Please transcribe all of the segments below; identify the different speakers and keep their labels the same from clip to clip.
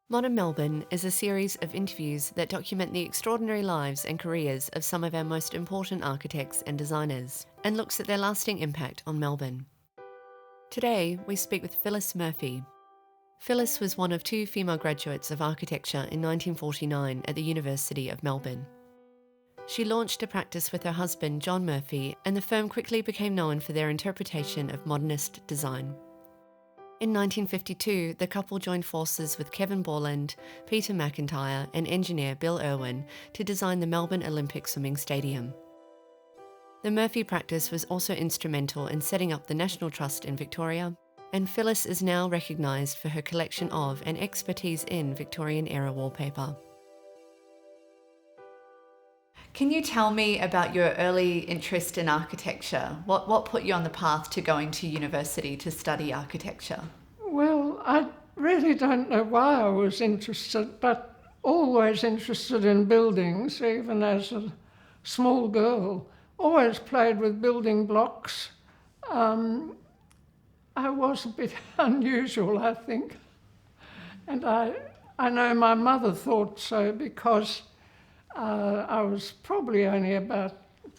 Speaker 1: Modern Melbourne is a series of interviews that document the extraordinary lives and careers of some of our most important architects and designers, and looks at their lasting impact on Melbourne. Today, we speak with Phyllis Murphy. Phyllis was one of two female graduates of architecture in 1949 at the University of Melbourne. She launched a practice with her husband, John Murphy, and the firm quickly became known for their interpretation of Modernist design. In 1952, the couple joined forces with Kevin Borland, Peter McIntyre and engineer Bill Owen to design the Melbourne Olympic Swimming Stadium. The Murphy practice was also instrumental in setting up the National Trust in Victoria, and Phyllis is now recognised for her collection of and expertise in Victorian-era wallpaper. Can you tell me about your early interest in architecture? What put you on the path to going to university to study architecture?
Speaker 2: Well, I really don't know why I was interested, but always interested in buildings, even as a small girl. Always played with building blocks. I was a bit unusual, I think. And I know my mother thought so because I was probably only about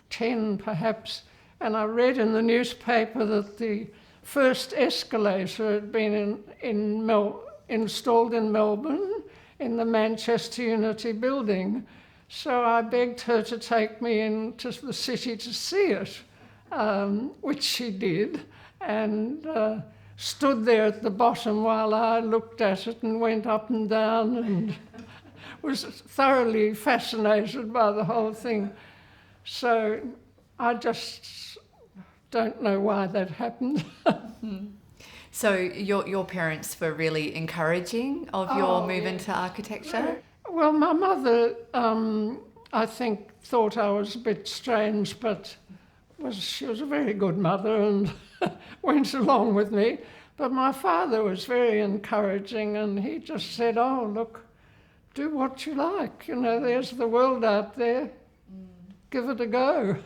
Speaker 2: 10 perhaps, and I read in the newspaper that the first escalator had been installed in Melbourne in the Manchester Unity building. So I begged her to take me into the city to see it, which she did, and stood there at the bottom while I looked at it and went up and down and was thoroughly fascinated by the whole thing. So I just don't know why that happened.
Speaker 1: So your parents were really encouraging of your move into architecture?
Speaker 2: Well, my mother, I think, thought I was a bit strange, but she was a very good mother and went along with me. But my father was very encouraging, and he just said, "Oh, look, do what you like. You know, there's the world out there. Give it a go."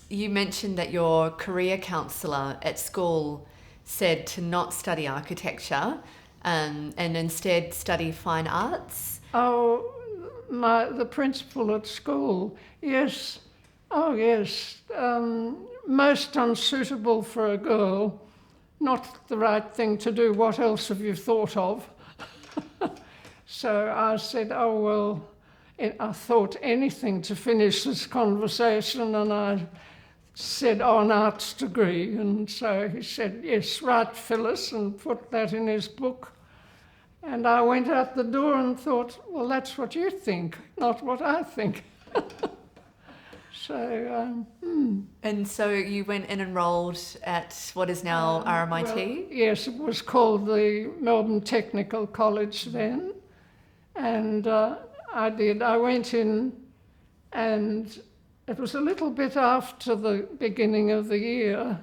Speaker 1: You mentioned that your career counsellor at school said to not study architecture and instead study fine arts.
Speaker 2: Oh, the principal at school, yes. Oh, yes. Most unsuitable for a girl. Not the right thing to do. What else have you thought of? So I said, oh, well, I thought anything to finish this conversation, and I said, oh, an arts degree. And so he said, yes, right, Phyllis, and put that in his book. And I went out the door and thought, well, that's what you think, not what I think.
Speaker 1: And so you went and enrolled at what is now RMIT?
Speaker 2: Well, yes, it was called the Melbourne Technical College then. And I did. I went in, and it was a little bit after the beginning of the year,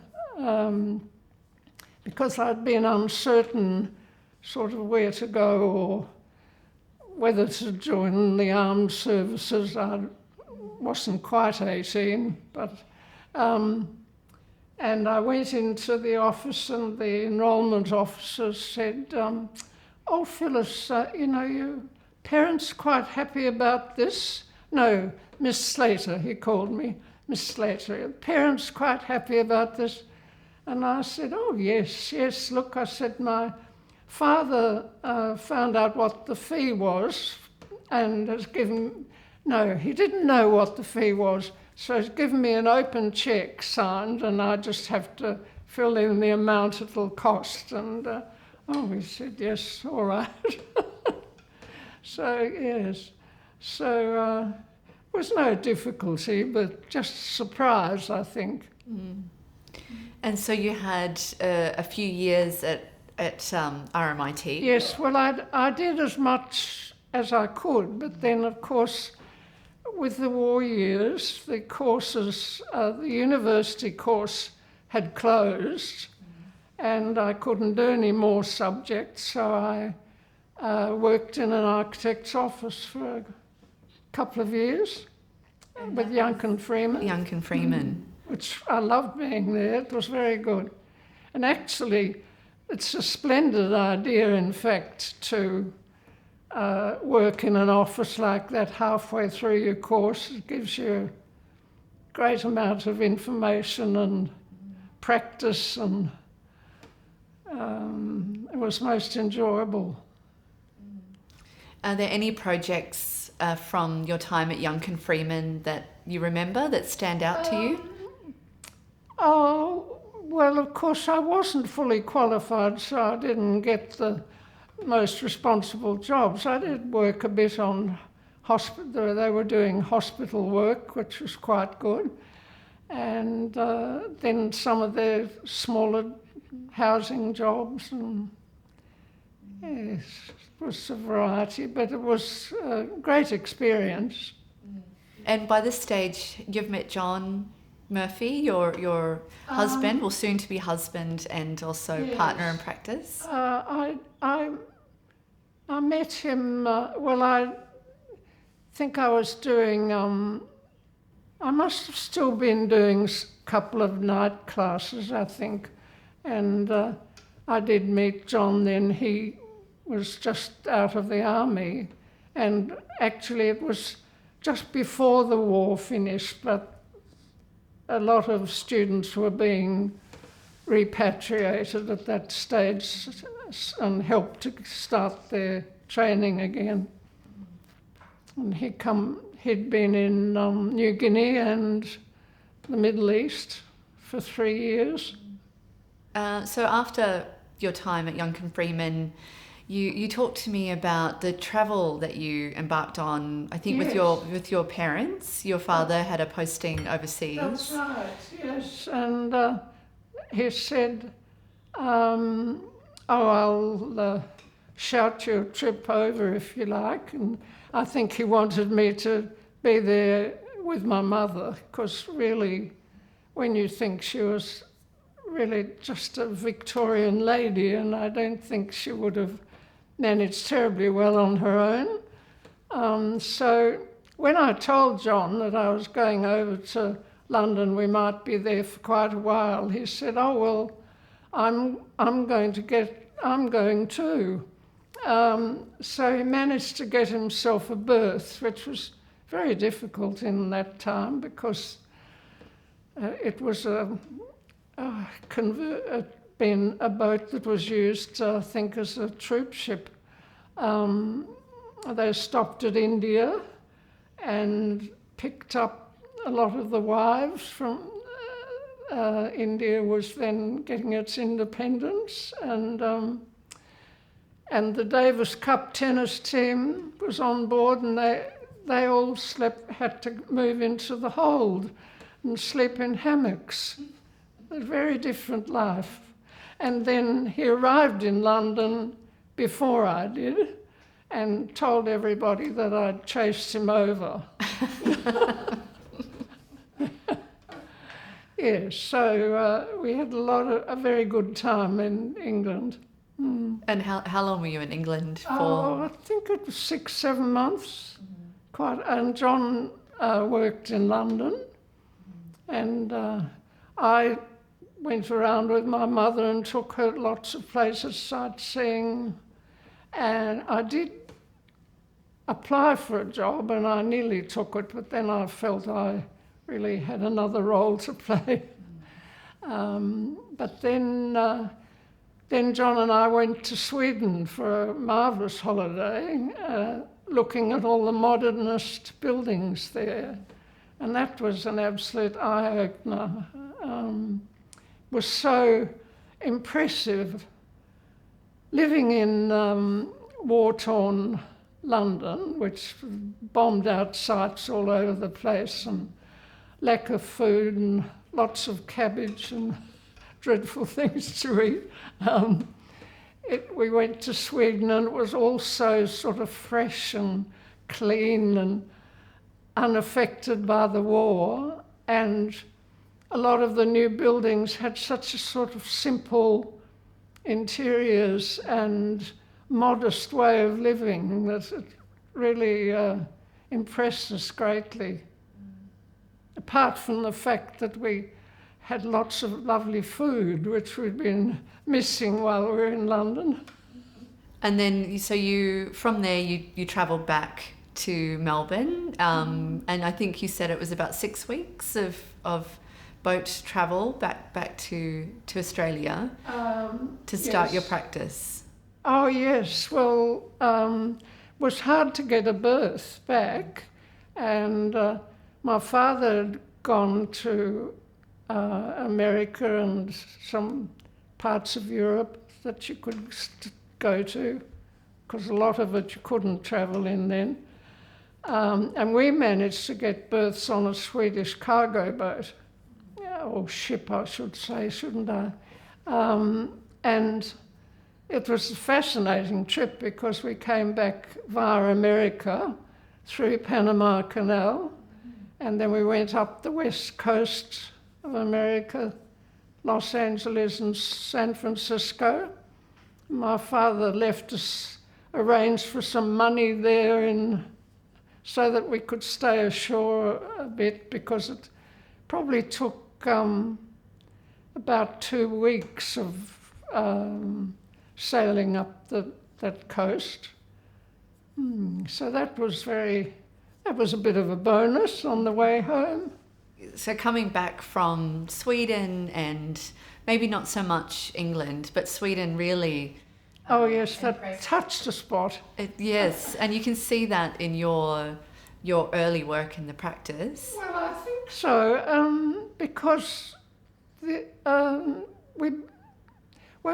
Speaker 2: because I'd been uncertain sort of where to go or whether to join the armed services. I wasn't quite 18, but and I went into the office, and the enrolment officer said, "Oh, Phyllis, your parents quite happy about this?" No, Miss Slater, he called me, Miss Slater. "Parents quite happy about this?" And I said, "Oh, yes. Look," I said, "my father found out what the fee was and has given..." No, he didn't know what the fee was, so he's given me an open cheque signed, and I just have to fill in the amount it'll cost. And, he said, yes, all right. So, yes. So, it was no difficulty, but just surprise, I think.
Speaker 1: Mm. And so you had a few years at RMIT?
Speaker 2: Yes, well, I did as much as I could, but then, of course, with the war years, the courses, the university course had closed, and I couldn't do any more subjects, so I worked in an architect's office for a couple of years with Young and Freeman. Which I loved being there. It was very good. And actually, it's a splendid idea, in fact, to work in an office like that halfway through your course. It gives you a great amount of information and practice, and it was most enjoyable.
Speaker 1: Are there any projects from your time at Young and Freeman that you remember that stand out to you?
Speaker 2: Oh, well, of course, I wasn't fully qualified, so I didn't get the most responsible jobs. I did work a bit on hospital. They were doing hospital work, which was quite good. And then some of their smaller housing jobs, and yes, it was a variety, but it was a great experience.
Speaker 1: And by this stage, you've met John Murphy, your husband, or soon to be husband, and also
Speaker 2: yes.
Speaker 1: partner in practice.
Speaker 2: I met him. Well, I think I was doing. I must have still been doing a couple of night classes, I think, and I did meet John then. He was just out of the army, and actually it was just before the war finished, but a lot of students were being repatriated at that stage and helped to start their training again. And he'd been in New Guinea and the Middle East for 3 years.
Speaker 1: So after your time at Young and Freeman, you talked to me about the travel that you embarked on, I think,
Speaker 2: yes.
Speaker 1: with your parents. Your father had a posting overseas.
Speaker 2: That's right, yes. And he said, I'll shout you a trip over if you like. And I think he wanted me to be there with my mother, because really, when you think she was really just a Victorian lady, and I don't think she would have managed terribly well on her own. So when I told John that I was going over to London, we might be there for quite a while, he said, "Oh well, I'm going too." So he managed to get himself a berth, which was very difficult in that time, because it was been a boat that was used, I think, as a troop ship. They stopped at India and picked up a lot of the wives from India was then getting its independence, and the Davis Cup tennis team was on board, and they all had to move into the hold and sleep in hammocks. A very different life. And then he arrived in London before I did and told everybody that I'd chased him over. Yes, so we had a very good time in England. Mm.
Speaker 1: And how long were you in England for?
Speaker 2: Oh, I think it was 6-7 months. And John worked in London, and I went around with my mother and took her lots of places sightseeing, and I did apply for a job and I nearly took it, but then I felt I really had another role to play. But then John and I went to Sweden for a marvellous holiday, looking at all the modernist buildings there, and that was an absolute eye-opener. Was so impressive. Living in war-torn London, which bombed out sites all over the place, and lack of food and lots of cabbage and dreadful things to eat. We went to Sweden, and it was all so sort of fresh and clean and unaffected by the war, and a lot of the new buildings had such a sort of simple interiors and modest way of living that it really impressed us greatly. Apart from the fact that we had lots of lovely food, which we'd been missing while we were in London.
Speaker 1: And then, so from there, you travelled back to Melbourne, and I think you said it was about 6 weeks of boat travel back to Australia to start your practice.
Speaker 2: Oh yes, well, it was hard to get a berth back, and my father had gone to America and some parts of Europe that you could go to, because a lot of it you couldn't travel in then. And we managed to get berths on a Swedish cargo boat, or ship I should say, shouldn't I? And it was a fascinating trip because we came back via America through Panama Canal, and then we went up the west coast of America, Los Angeles and San Francisco. My father left us, arranged for some money there so that we could stay ashore a bit, because it probably took about 2 weeks of sailing up that coast. So that was a bit of a bonus on the way home.
Speaker 1: So coming back from Sweden, and maybe not so much England, but Sweden really...
Speaker 2: Oh yes, that touched a spot.
Speaker 1: Yes, and you can see that in your early work in the practice.
Speaker 2: Well, I think so, because when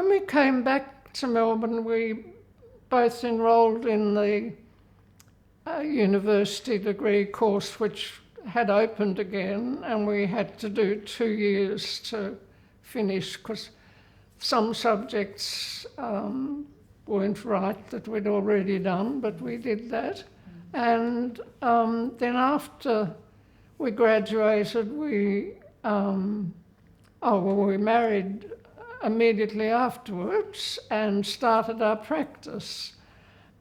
Speaker 2: we came back to Melbourne, we both enrolled in the university degree course, which had opened again, and we had to do 2 years to finish, because some subjects weren't right that we'd already done, but we did that. And then after we graduated, we married immediately afterwards and started our practice.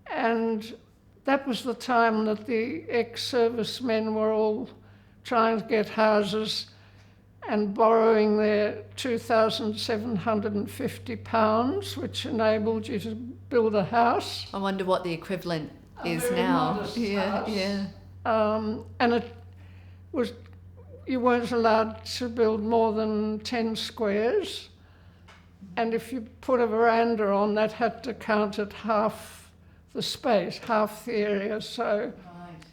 Speaker 2: And that was the time that the ex-servicemen were all trying to get houses and borrowing their £2,750, which enabled you to build a house.
Speaker 1: I wonder what the equivalent is now.
Speaker 2: House.
Speaker 1: Yeah.
Speaker 2: And it was, you weren't allowed to build more than 10 squares. And if you put a veranda on, that had to count at half the space, half the area. So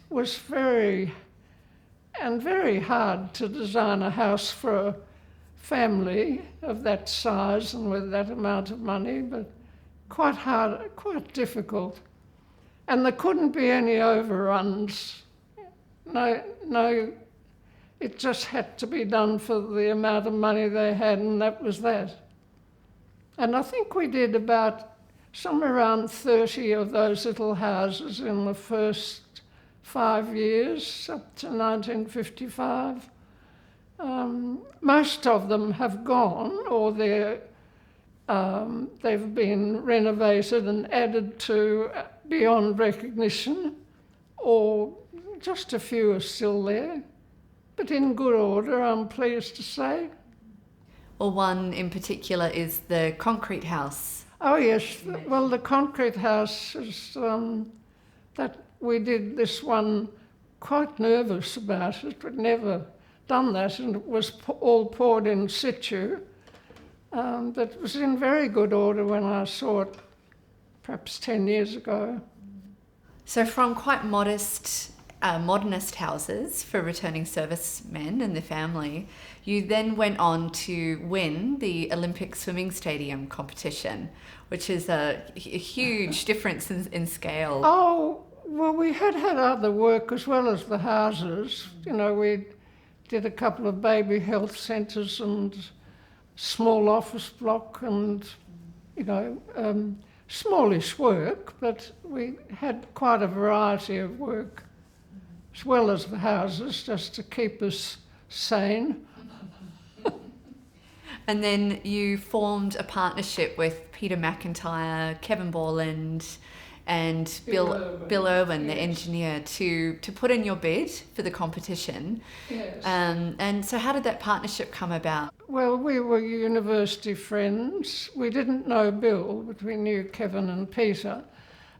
Speaker 2: it was very hard to design a house for a family of that size and with that amount of money, but quite hard, quite difficult. And there couldn't be any overruns. No, it just had to be done for the amount of money they had, and that was that. And I think we did about somewhere around 30 of those little houses in the first 5 years, up to 1955. Most of them have gone, or they've been renovated and added to beyond recognition, or just a few are still there, but in good order, I'm pleased to say.
Speaker 1: Well, one in particular is the concrete house.
Speaker 2: Oh yes, well the concrete house is that we did this one, quite nervous about it. We'd never done that, and it was all poured in situ. But it was in very good order when I saw it perhaps 10 years ago.
Speaker 1: So from quite modest Modernist houses for returning servicemen and their family, you then went on to win the Olympic swimming stadium competition, which is a huge difference in scale.
Speaker 2: Oh, well, we had other work as well as the houses. You know, we did a couple of baby health centres and small office block and, you know, smallish work, but we had quite a variety of work, as well as the houses, just to keep us sane.
Speaker 1: And then you formed a partnership with Peter McIntyre, Kevin Borland, and Bill Owen, the engineer, to put in your bid for the competition.
Speaker 2: Yes.
Speaker 1: And so how did that partnership come about?
Speaker 2: Well, we were university friends. We didn't know Bill, but we knew Kevin and Peter.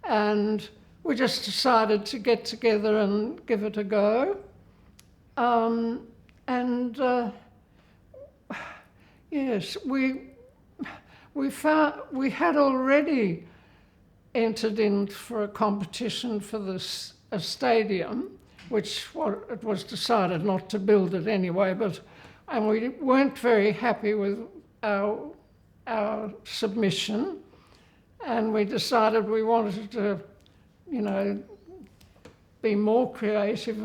Speaker 2: And we just decided to get together and give it a go. Yes, we had already entered in for a competition for a stadium, which it was decided not to build it anyway, and we weren't very happy with our submission, and we decided we wanted to, be more creative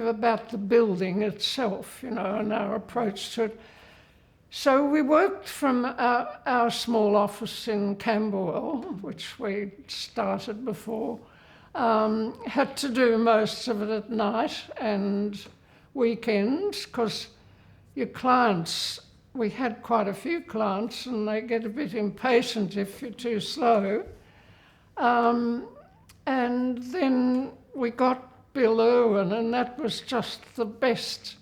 Speaker 2: about the building itself, and our approach to it. So we worked from our small office in Camberwell, which we started before, had to do most of it at night and weekends, because your clients, we had quite a few clients, and they get a bit impatient if you're too slow. And then we got Bill Owen, and that was just the best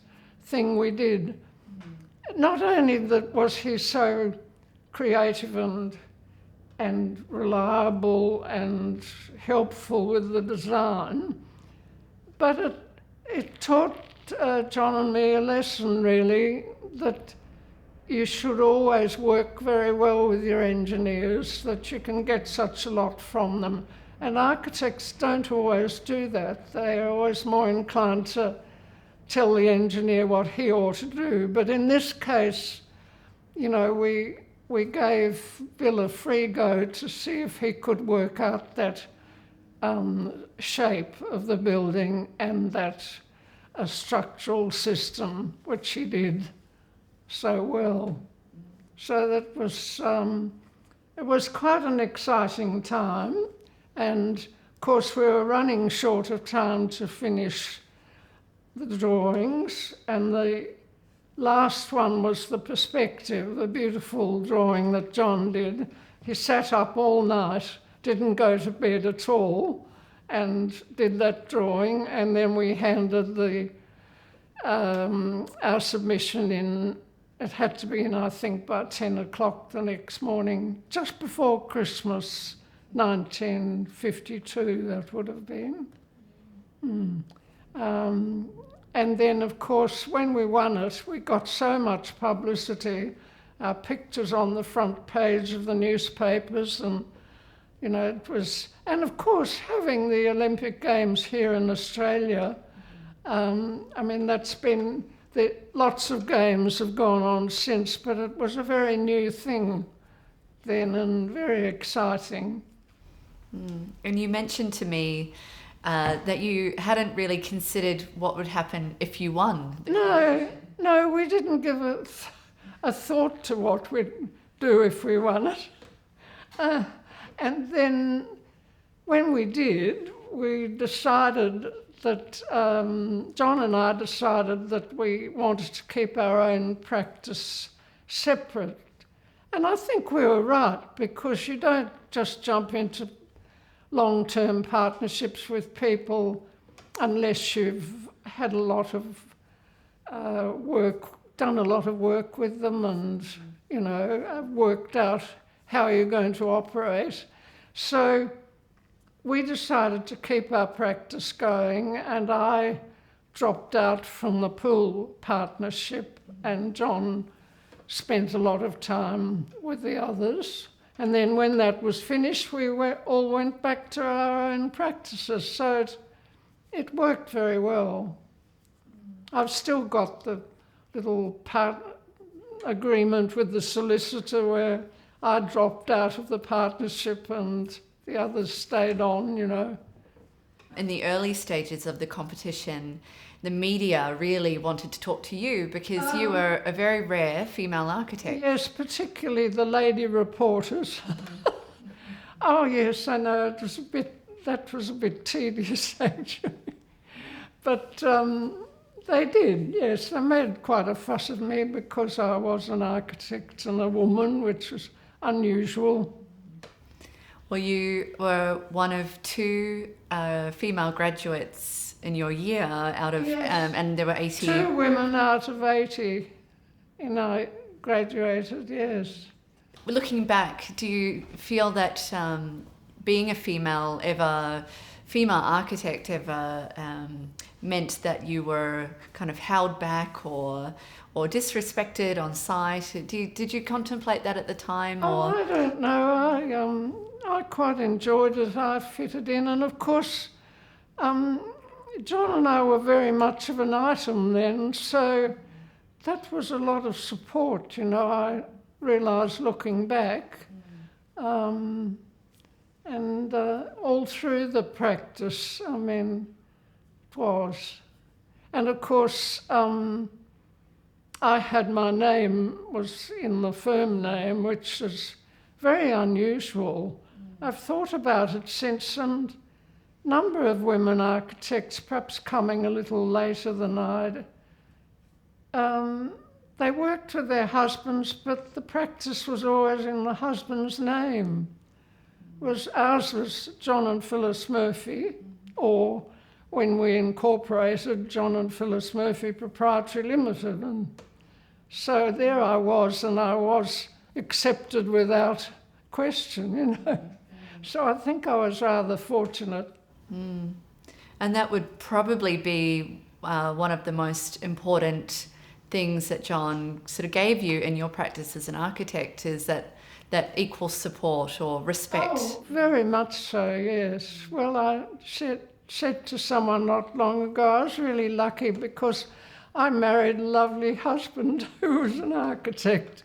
Speaker 2: thing we did. Not only that was he so creative and reliable and helpful with the design, but it taught John and me a lesson, really, that you should always work very well with your engineers, that you can get such a lot from them. And architects don't always do that. They are always more inclined to tell the engineer what he ought to do. But in this case, we gave Bill a free go to see if he could work out that shape of the building and that structural system, which he did so well. So that was, it was quite an exciting time. And of course we were running short of time to finish the drawings, and the last one was the perspective, the beautiful drawing that John did. He sat up all night, didn't go to bed at all, and did that drawing, and then we handed our submission in. It had to be in, I think, by 10 o'clock the next morning, just before Christmas, 1952 that would have been. And then, of course, when we won it, we got so much publicity, our pictures on the front page of the newspapers, and, it was... And, of course, having the Olympic Games here in Australia, that's been... Lots of games have gone on since, but it was a very new thing then and very exciting.
Speaker 1: And you mentioned to me that you hadn't really considered what would happen if you won.
Speaker 2: No, we didn't give a thought to what we'd do if we won it. And then when we did, we decided that, John and I decided that we wanted to keep our own practice separate. And I think we were right, because you don't just jump into long-term partnerships with people unless you've had a lot of done a lot of work with them and, worked out how you're going to operate. So we decided to keep our practice going, and I dropped out from the pool partnership, and John spent a lot of time with the others. And then when that was finished, we all went back to our own practices. So it worked very well. I've still got the little agreement with the solicitor where I dropped out of the partnership and the others stayed on,
Speaker 1: In the early stages of the competition, the media really wanted to talk to you because you were a very rare female architect.
Speaker 2: Yes, particularly the lady reporters. Oh yes, I know, that was a bit tedious actually. But they did, yes. They made quite a fuss of me because I was an architect and a woman, which was unusual.
Speaker 1: Well, you were one of two female graduates in your year out of,
Speaker 2: Yes.
Speaker 1: and there were 80.
Speaker 2: 2 women out of 80, I graduated, yes.
Speaker 1: Looking back, do you feel that being a female architect ever meant that you were kind of held back or disrespected on site? Did you contemplate that at the time? Or?
Speaker 2: Oh, I don't know. I quite enjoyed it. I fitted in, and of course, John and I were very much of an item then, so that was a lot of support. I realised looking back, and all through the practice, it was. And of course, I had my name was in the firm name, which is very unusual. I've thought about it since, and a number of women architects, perhaps coming a little later than I'd, they worked with their husbands, but the practice was always in the husband's name. Ours was John and Phyllis Murphy, or when we incorporated, John and Phyllis Murphy Proprietary Limited. And so there I was, and I was accepted without question, So I think I was rather fortunate.
Speaker 1: Mm. And that would probably be one of the most important things that John sort of gave you in your practice as an architect, is that equal support or respect.
Speaker 2: Oh, very much so, yes. Well, I said to someone not long ago, I was really lucky because I married a lovely husband who was an architect.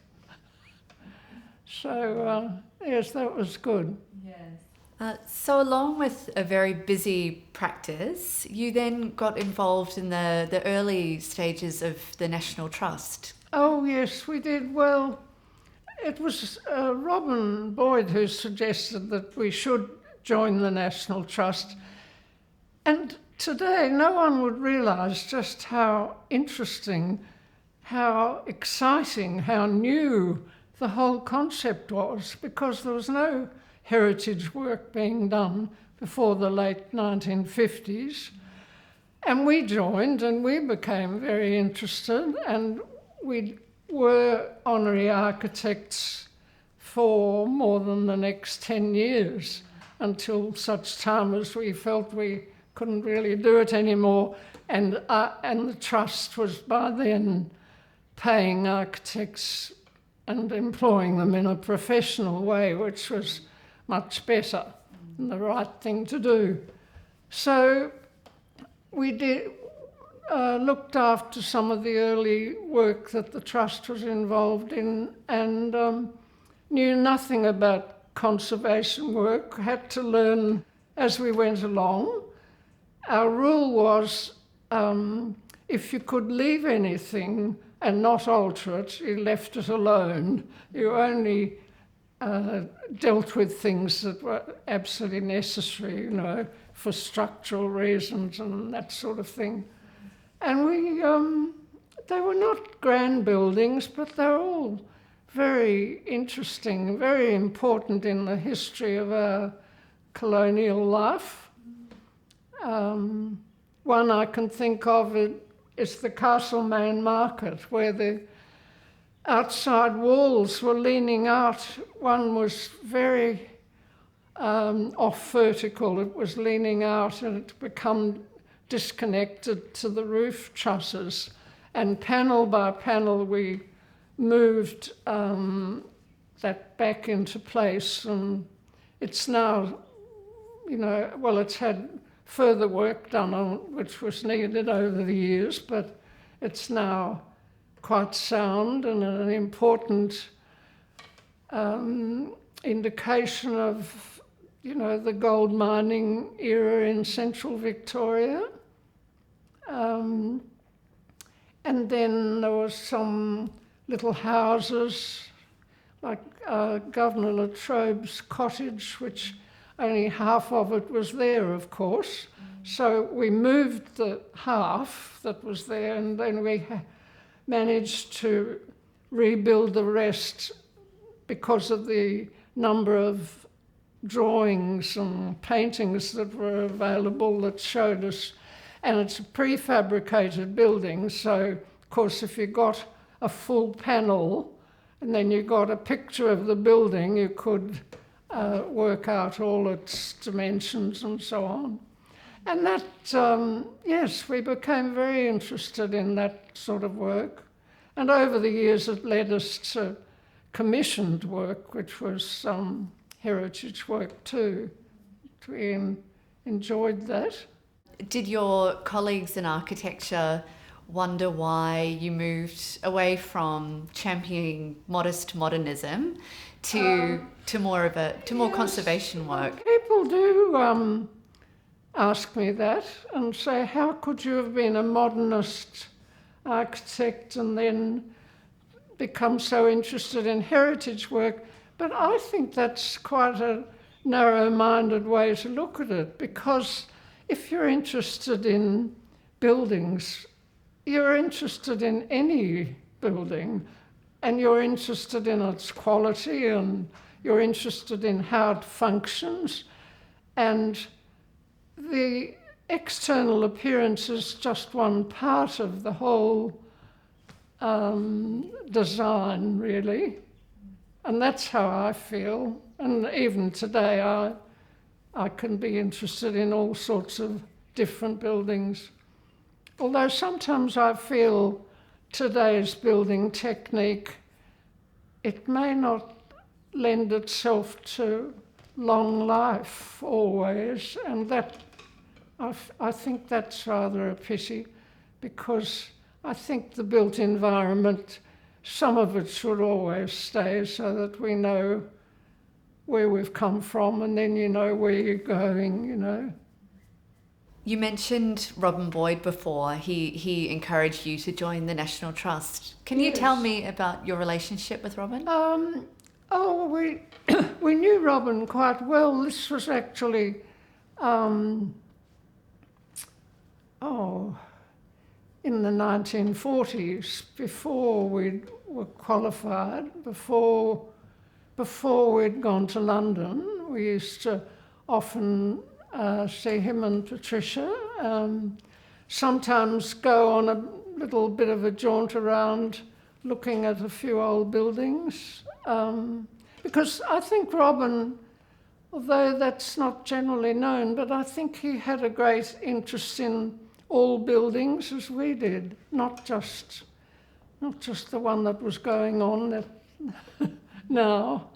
Speaker 2: So, yes, that was good.
Speaker 1: Yes. So along with a very busy practice, you then got involved in the early stages of the National Trust.
Speaker 2: Oh, yes, we did. Well, it was Robin Boyd who suggested that we should join the National Trust. And today, no one would realise just how interesting, how exciting, how new the whole concept was, because there was no heritage work being done before the late 1950s. And we joined and we became very interested, and we were honorary architects for more than the next 10 years, until such time as we felt we couldn't really do it anymore. And the trust was by then paying architects and employing them in a professional way, which was much better and the right thing to do. So we looked after some of the early work that the trust was involved in, and knew nothing about conservation work, had to learn as we went along. Our rule was if you could leave anything and not alter it, you left it alone. You only dealt with things that were absolutely necessary, for structural reasons and that sort of thing. And they were not grand buildings, but they were all very interesting, very important in the history of our colonial life. One I can think of is the Castlemaine Market, where the outside walls were leaning out. One was very off vertical. It was leaning out and it become disconnected to the roof trusses. And panel by panel, we moved that back into place. And it's now, it's had further work done on it, which was needed over the years, but it's now quite sound and an important indication of, the gold mining era in central Victoria. And then there was some little houses, like Governor Latrobe's cottage, which only half of it was there, of course. So we moved the half that was there, and then we managed to rebuild the rest because of the number of drawings and paintings that were available that showed us, and it's a prefabricated building, so of course if you got a full panel and then you got a picture of the building, you could work out all its dimensions and so on. And that, yes, we became very interested in that sort of work. And over the years it led us to commissioned work, which was heritage work too. We enjoyed that.
Speaker 1: Did your colleagues in architecture wonder why you moved away from championing modest modernism to more
Speaker 2: yes,
Speaker 1: conservation work?
Speaker 2: People do ask me that and say, how could you have been a modernist architect and then become so interested in heritage work? But I think that's quite a narrow-minded way to look at it, because if you're interested in buildings, you're interested in any building, and you're interested in its quality, and you're interested in how it functions, and the external appearance is just one part of the whole design, really. And that's how I feel. And even today, I can be interested in all sorts of different buildings. Although sometimes I feel today's building technique, it may not lend itself to long life always, and that I think that's rather a pity, because I think the built environment, some of it should always stay so that we know where we've come from, and then you know where you're going, you know.
Speaker 1: You mentioned Robin Boyd before. He encouraged you to join the National Trust. Can you tell me about your relationship with Robin?
Speaker 2: We knew Robin quite well. This was actually, in the 1940s, before we were qualified, before we'd gone to London. We used to often see him and Patricia, sometimes go on a little bit of a jaunt around looking at a few old buildings, because I think Robin, although that's not generally known, but I think he had a great interest in all buildings as we did, not just the one that was going on now.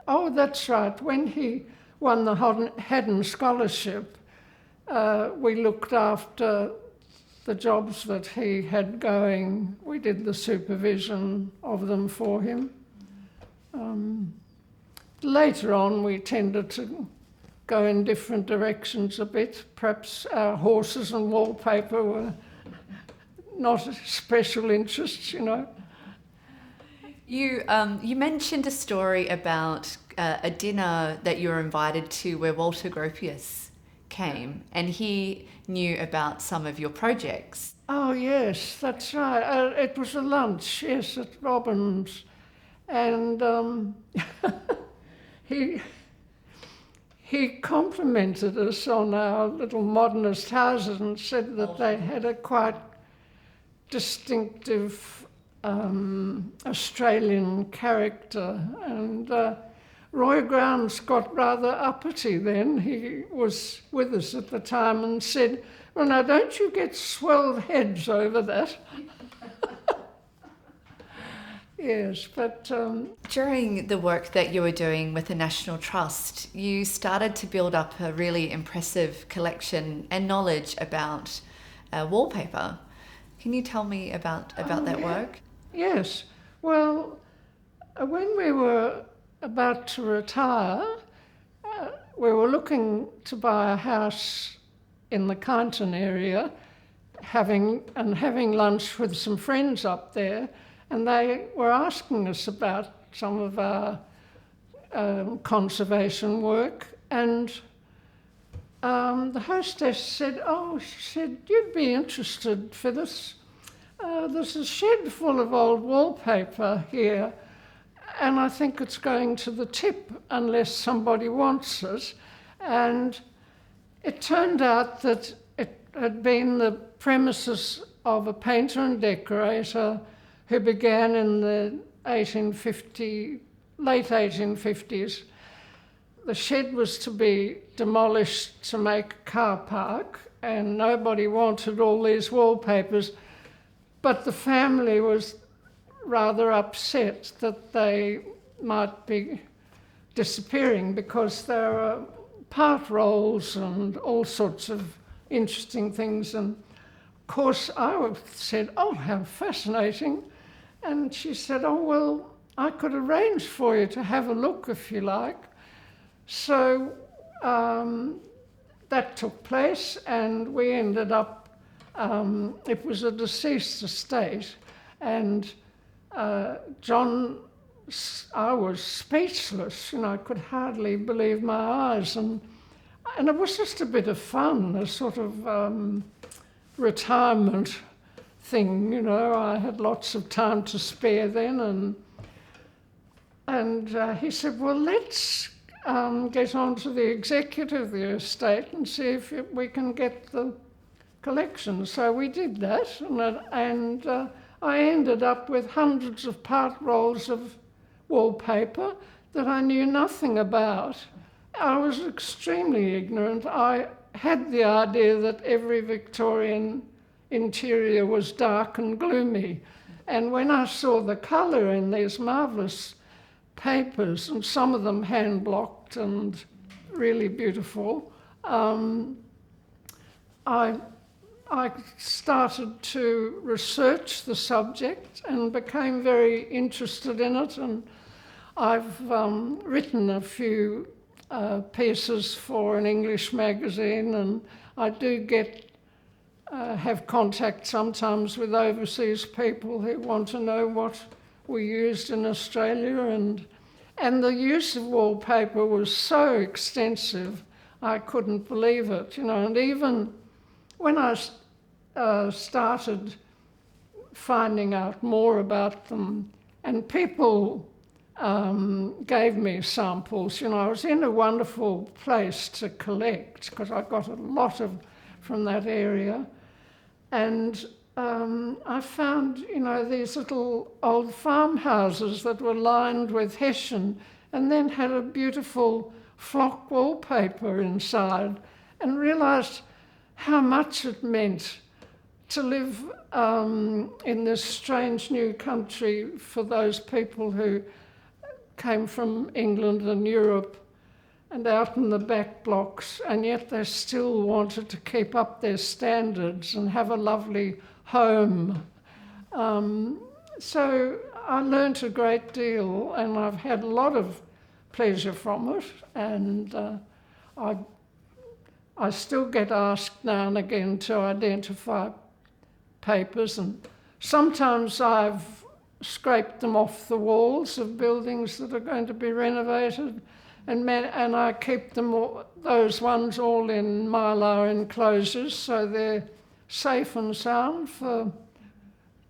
Speaker 2: Oh, that's right. When he won the Haddon Scholarship, we looked after the jobs that he had going. We did the supervision of them for him. Later on, we tended to go in different directions a bit. Perhaps our horses and wallpaper were not special interests, you know.
Speaker 1: You mentioned a story about a dinner that you were invited to where Walter Gropius came, and he knew about some of your projects.
Speaker 2: Oh yes, that's right. It was a lunch, yes, at Robin's, and he complimented us on our little modernist houses and said that they had a quite distinctive Australian character, and Roy Grounds got rather uppity then. He was with us at the time and said, "Well, now don't you get swelled heads over that?" Yes, but
Speaker 1: during the work that you were doing with the National Trust, you started to build up a really impressive collection and knowledge about wallpaper. Can you tell me about that work?
Speaker 2: Yes. Well, when we were about to retire, we were looking to buy a house in the Kyneton area, having lunch with some friends up there, and they were asking us about some of our conservation work, and the hostess said, she said, "You'd be interested, Phyllis. There's a shed full of old wallpaper here, and I think it's going to the tip unless somebody wants it. And it turned out that it had been the premises of a painter and decorator who began in the late 1850s. The shed was to be demolished to make a car park, and nobody wanted all these wallpapers, but the family was rather upset that they might be disappearing because there were part rolls and all sorts of interesting things. And of course I said, "Oh, how fascinating." And she said, "Oh, well, I could arrange for you to have a look if you like." So that took place, and we ended up, it was a deceased estate, and John, I was speechless, I could hardly believe my eyes, and it was just a bit of fun, a sort of retirement thing, I had lots of time to spare then, and he said, "Well, let's get on to the executive of the estate and see if we can get the collection." So we did that, and I ended up with hundreds of part rolls of wallpaper that I knew nothing about. I was extremely ignorant. I had the idea that every Victorian interior was dark and gloomy. And when I saw the colour in these marvellous papers, and some of them hand-blocked and really beautiful, I started to research the subject and became very interested in it, and I've written a few pieces for an English magazine, and I do have contact sometimes with overseas people who want to know what we used in Australia, and the use of wallpaper was so extensive I couldn't believe it, and even when I started finding out more about them, and people gave me samples, I was in a wonderful place to collect because I got a lot from that area, and I found, these little old farmhouses that were lined with hessian and then had a beautiful flock wallpaper inside, and realised how much it meant to live in this strange new country for those people who came from England and Europe and out in the back blocks, and yet they still wanted to keep up their standards and have a lovely home. So I learnt a great deal, and I've had a lot of pleasure from it, and I still get asked now and again to identify papers, and sometimes I've scraped them off the walls of buildings that are going to be renovated, and I keep those ones all in mylar enclosures so they're safe and sound for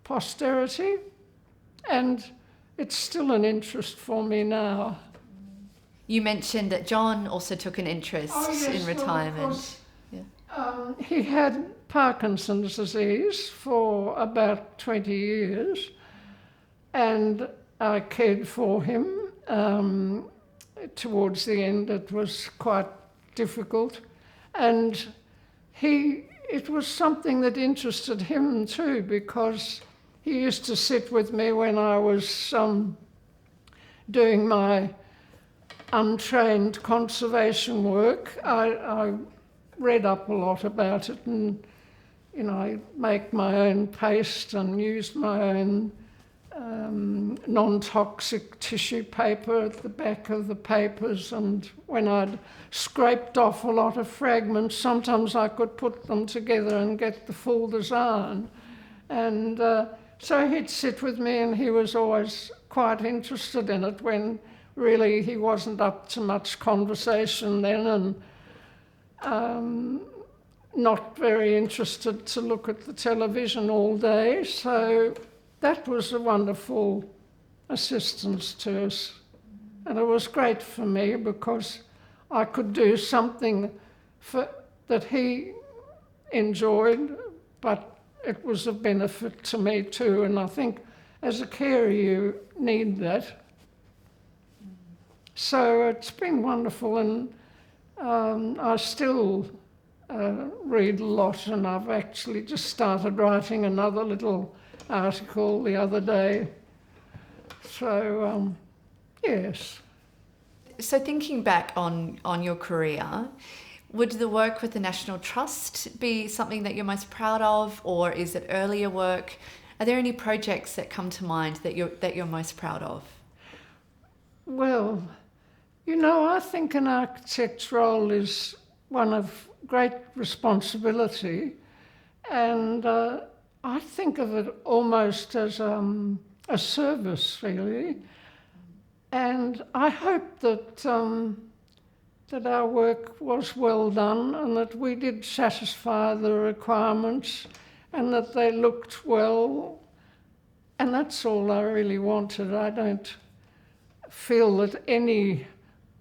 Speaker 2: posterity, and it's still an interest for me now.
Speaker 1: You mentioned that John also took an interest in retirement.
Speaker 2: He had Parkinson's disease for about 20 years, and I cared for him. Towards the end it was quite difficult, and it was something that interested him too, because he used to sit with me when I was doing my untrained conservation work. I read up a lot about it, and I make my own paste and use my own non-toxic tissue paper at the back of the papers, and when I'd scraped off a lot of fragments, sometimes I could put them together and get the full design. And so he'd sit with me, and he was always quite interested in it, when really he wasn't up to much conversation then, and not very interested to look at the television all day. So that was a wonderful assistance to us. And it was great for me because I could do something that he enjoyed, but it was a benefit to me too. And I think as a carer you need that. So it's been wonderful, and I still read a lot, and I've actually just started writing another little article the other day. So, yes.
Speaker 3: So thinking back on your career, would the work with the National Trust be something that you're most proud of, or is it earlier work? Are there any projects that come to mind that you're most proud of?
Speaker 2: Well, you know, I think an architect's role is one of great responsibility, and I think of it almost as a service, really. And I hope that our work was well done and that we did satisfy the requirements and that they looked well. And that's all I really wanted. I don't feel that any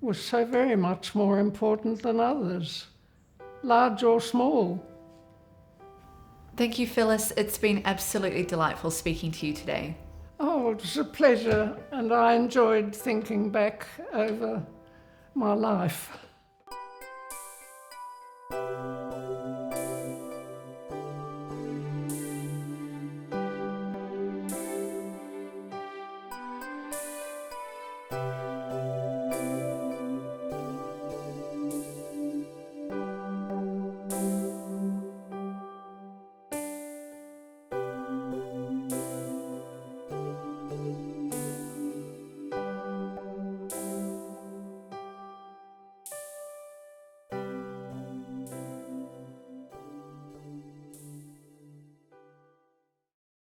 Speaker 2: was so very much more important than others, large or small.
Speaker 3: Thank you, Phyllis. It's been absolutely delightful speaking to you today.
Speaker 2: Oh, it was a pleasure, and I enjoyed thinking back over my life.